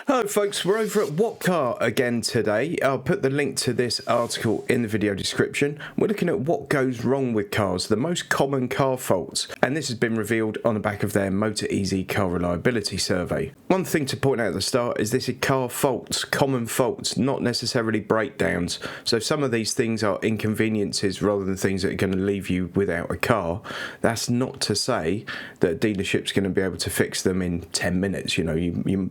Hello folks, we're over at WhatCar again today. I'll put the link to this article in the video description. We're looking at what goes wrong with cars, the most common car faults, and this has been revealed on the back of their Motor Easy car reliability survey. One thing to point out at the start is this is car faults, common faults, not necessarily breakdowns. So some of these things are inconveniences rather than things that are going to leave you without a car. That's not to say that a dealership's going to be able to fix them in 10 minutes. You know,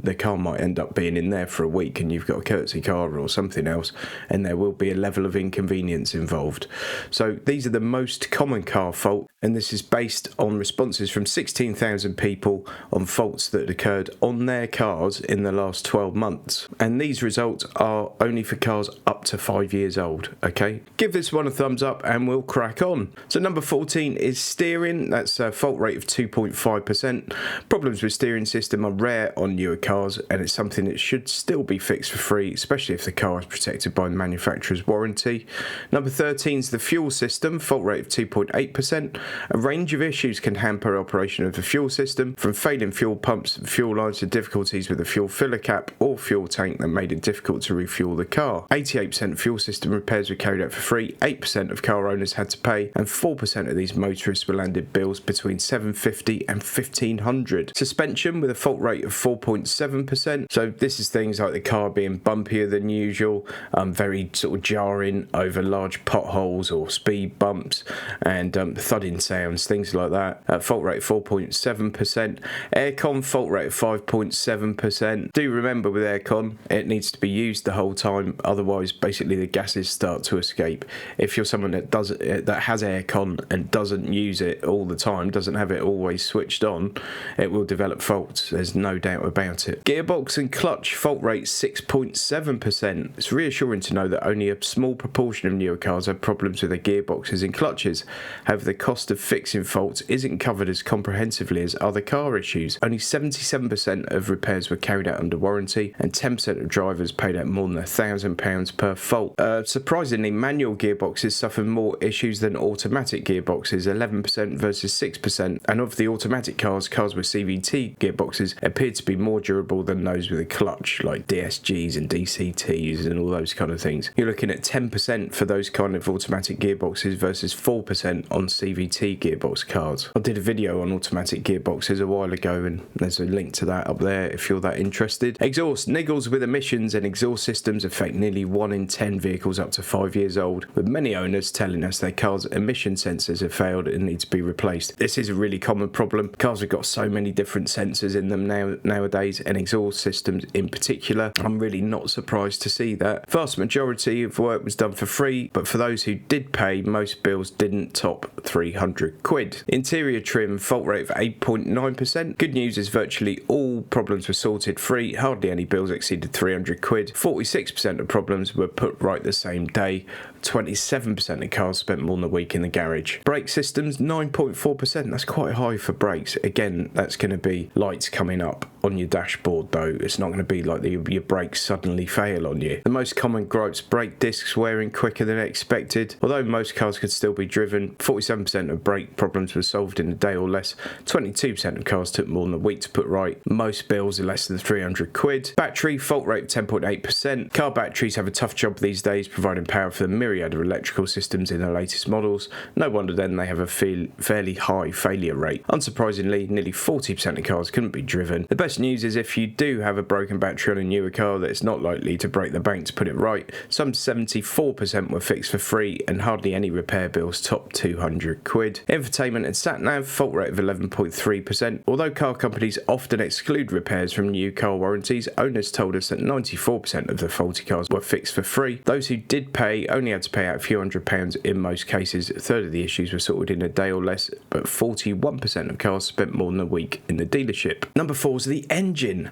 the car might end up being in there for a week and you've got a courtesy car or something else, and there will be a level of inconvenience involved. So these are the most common car fault, and this is based on responses from 16,000 people on faults that occurred on their cars in the last 12 months. And these results are only for cars up to 5 years old, okay? Give this one a thumbs up and we'll crack on. So number 14 is steering. That's a fault rate of 2.5%. Problems with steering system are rare on newer cars, and it's something that should still be fixed for free, especially if the car is protected by the manufacturer's warranty. Number 13 is the fuel system, fault rate of 2.8%. A range of issues can hamper operation of the fuel system, from failing fuel pumps, fuel lines, to difficulties with the fuel filler cap or fuel tank that made it difficult to refuel the car. 88% fuel system repairs were carried out for free, 8% of car owners had to pay, and 4% of these motorists were landed bills between $750 and $1,500. Suspension with a fault rate of 4.7%. So this is things like the car being bumpier than usual, very sort of jarring over large potholes or speed bumps, and thudding sounds, things like that. Fault rate 4.7%. Aircon, fault rate of 5.7%. Do remember with aircon, it needs to be used the whole time, otherwise basically the gases start to escape. If you're someone that has aircon and doesn't use it all the time, doesn't have it always switched on, it will develop faults, there's no doubt about it. Gearbox and clutch, fault rate 6.7%. It's reassuring to know that only a small proportion of newer cars have problems with their gearboxes and clutches. However, the cost of fixing faults isn't covered as comprehensively as other car issues. Only 77% of repairs were carried out under warranty, and 10% of drivers paid out more than £1,000 per fault. Surprisingly, manual gearboxes suffer more issues than automatic gearboxes, 11% versus 6%, and of the automatic cars with CVT gearboxes appeared to be more durable than those with a clutch, like DSGs and DCTs and all those kind of things. You're looking at 10% for those kind of automatic gearboxes versus 4% on CVT gearbox cars. I did a video on automatic gearboxes a while ago, and there's a link to that up there if you're that interested. Exhaust. Niggles with emissions and exhaust systems affect nearly 1 in 10 vehicles up to 5 years old, with many owners telling us their car's emission sensors have failed and need to be replaced. This is a really common problem. Cars have got so many different sensors in them nowadays, and exhaust systems in particular. I'm really not surprised to see that. Vast majority of work was done for free, but for those who did pay, most bills didn't top 300 quid. Interior trim, fault rate of 8.9%. Good news is virtually all problems were sorted free, hardly any bills exceeded 300 quid. 46% of problems were put right the same day. 27% of cars spent more than a week in the garage. Brake systems, 9.4%. That's quite high for brakes. Again, that's going to be lights coming up on your dashboard though. It's not going to be like your brakes suddenly fail on you. The most common gripes, brake discs wearing quicker than expected. Although most cars could still be driven, 47% of brake problems were solved in a day or less. 22% of cars took more than a week to put right. Most bills are less than 300 quid. Battery, fault rate of 10.8%. Car batteries have a tough job these days, providing power for the myriad of electrical systems in the latest models. No wonder then they have a fairly high failure rate. Unsurprisingly, nearly 40% of cars couldn't be driven. The best news is if you do have a broken battery on a newer car, that it's not likely to break the bank to put it right. Some 74% were fixed for free, and hardly any repair bills topped 200 quid. Infotainment and sat-nav, fault rate of 11.3%. Although car companies often exclude repairs from new car warranties, owners told us that 94% of the faulty cars were fixed for free. Those who did pay only had to pay out a few £100 in most cases. A third of the issues were sorted in a day or less, but 41% of cars spent more than a week in the dealership. Number 4 is the engine.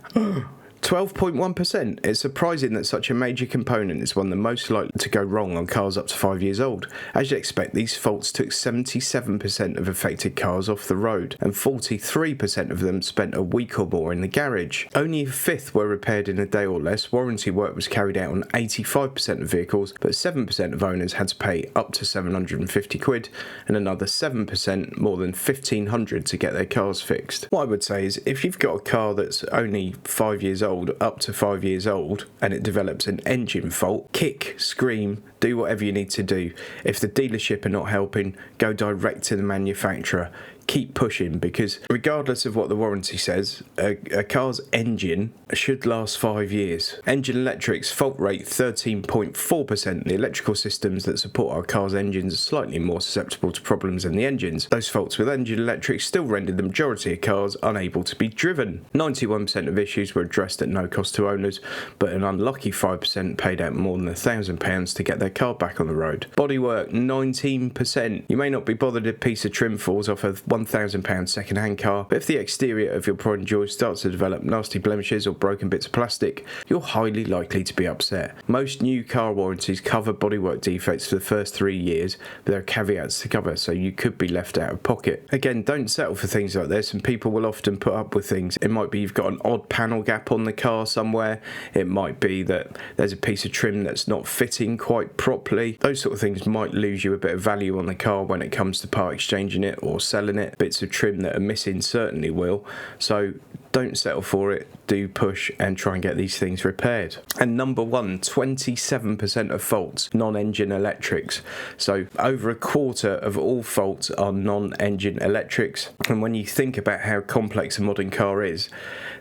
12.1%. It's surprising that such a major component is one of the most likely to go wrong on cars up to 5 years old. As you'd expect, these faults took 77% of affected cars off the road, and 43% of them spent a week or more in the garage. Only a fifth were repaired in a day or less. Warranty work was carried out on 85% of vehicles, but 7% of owners had to pay up to 750 quid, and another 7% more than 1,500 to get their cars fixed. What I would say is, if you've got a car that's only 5 years old, old, up to 5 years old, and it develops an engine fault, kick, scream, do whatever you need to do. If the dealership are not helping, go direct to the manufacturer. Keep pushing, because regardless of what the warranty says, a car's engine should last 5 years. Engine electrics fault rate 13.4%. The electrical systems that support our car's engines are slightly more susceptible to problems than the engines. Those faults with engine electrics still render the majority of cars unable to be driven. 91% of issues were addressed at no cost to owners, but an unlucky 5% paid out more than £1,000 to get their car back on the road. Bodywork 19%. You may not be bothered if a piece of trim falls off a £1,000 second-hand car, but if the exterior of your pride and joy starts to develop nasty blemishes or broken bits of plastic, you're highly likely to be upset. Most new car warranties cover bodywork defects for the first 3 years, but there are caveats to cover, so you could be left out of pocket. Again, don't settle for things like this, and people will often put up with things. It might be you've got an odd panel gap on the car somewhere. It might be that there's a piece of trim that's not fitting quite properly. Those sort of things might lose you a bit of value on the car when it comes to part exchanging it or selling it. Bits of trim that are missing certainly will, so don't settle for it. Do push and try and get these things repaired. And number one, 27% of faults, non-engine electrics. So over a quarter of all faults are non-engine electrics. And when you think about how complex a modern car is,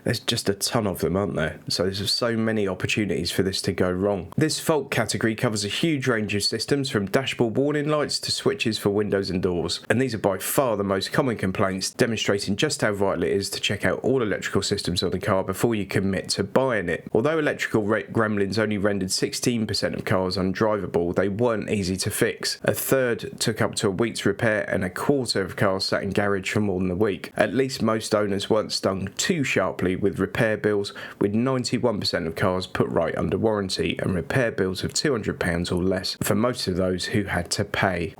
there's just a ton of them, aren't there? So there's so many opportunities for this to go wrong. This fault category covers a huge range of systems, from dashboard warning lights to switches for windows and doors. And these are by far the most common complaints, demonstrating just how vital it is to check out all electrical systems on the car before you commit to buying it. Although electrical gremlins only rendered 16% of cars undrivable, they weren't easy to fix. A third took up to a week's repair, and a quarter of cars sat in garage for more than a week. At least most owners weren't stung too sharply with repair bills, with 91% of cars put right under warranty and repair bills of £200 or less for most of those who had to pay.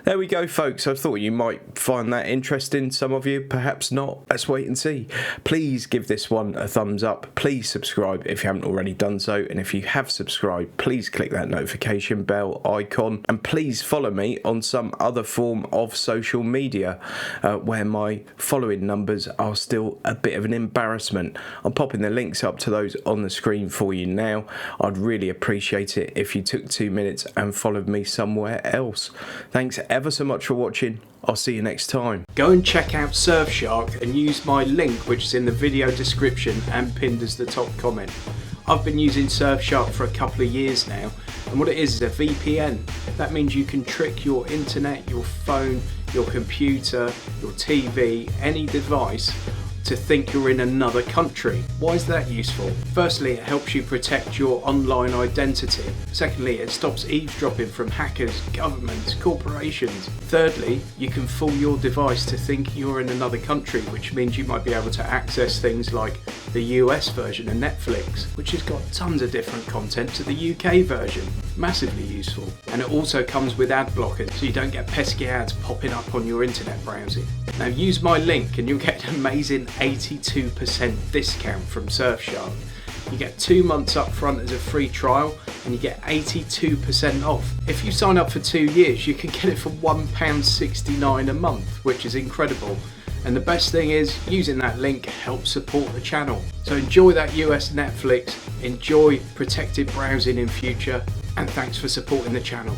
There we go, folks. I thought you might find that interesting. Some of you, perhaps not. Let's wait and see. Please give this one a thumbs up. Please subscribe if you haven't already done so, and if you have subscribed, please click that notification bell icon, and please follow me on some other form of social media where my following numbers are still a bit of an embarrassment. I'm popping the links up to those on the screen for you now. I'd really appreciate it if you took 2 minutes and followed me somewhere else. Thanks ever so much for watching. I'll see you next time. Go and check out Surfshark and use my link, which is in the video description and pinned as the top comment. I've been using Surfshark for a couple of years now, and what it is a VPN. That means you can trick your internet, your phone, your computer, your TV, any device to think you're in another country. Why is that useful? Firstly, it helps you protect your online identity. Secondly, it stops eavesdropping from hackers, governments, corporations. Thirdly, you can fool your device to think you're in another country, which means you might be able to access things like the US version of Netflix, which has got tons of different content, to the UK version. Massively useful. And it also comes with ad blockers, so you don't get pesky ads popping up on your internet browsing. Now use my link and you'll get an amazing 82% discount from Surfshark. You get 2 months up front as a free trial, and you get 82% off. If you sign up for 2 years, you can get it for £1.69 a month, which is incredible. And the best thing is, using that link helps support the channel. So enjoy that US Netflix, enjoy protected browsing in future, and thanks for supporting the channel.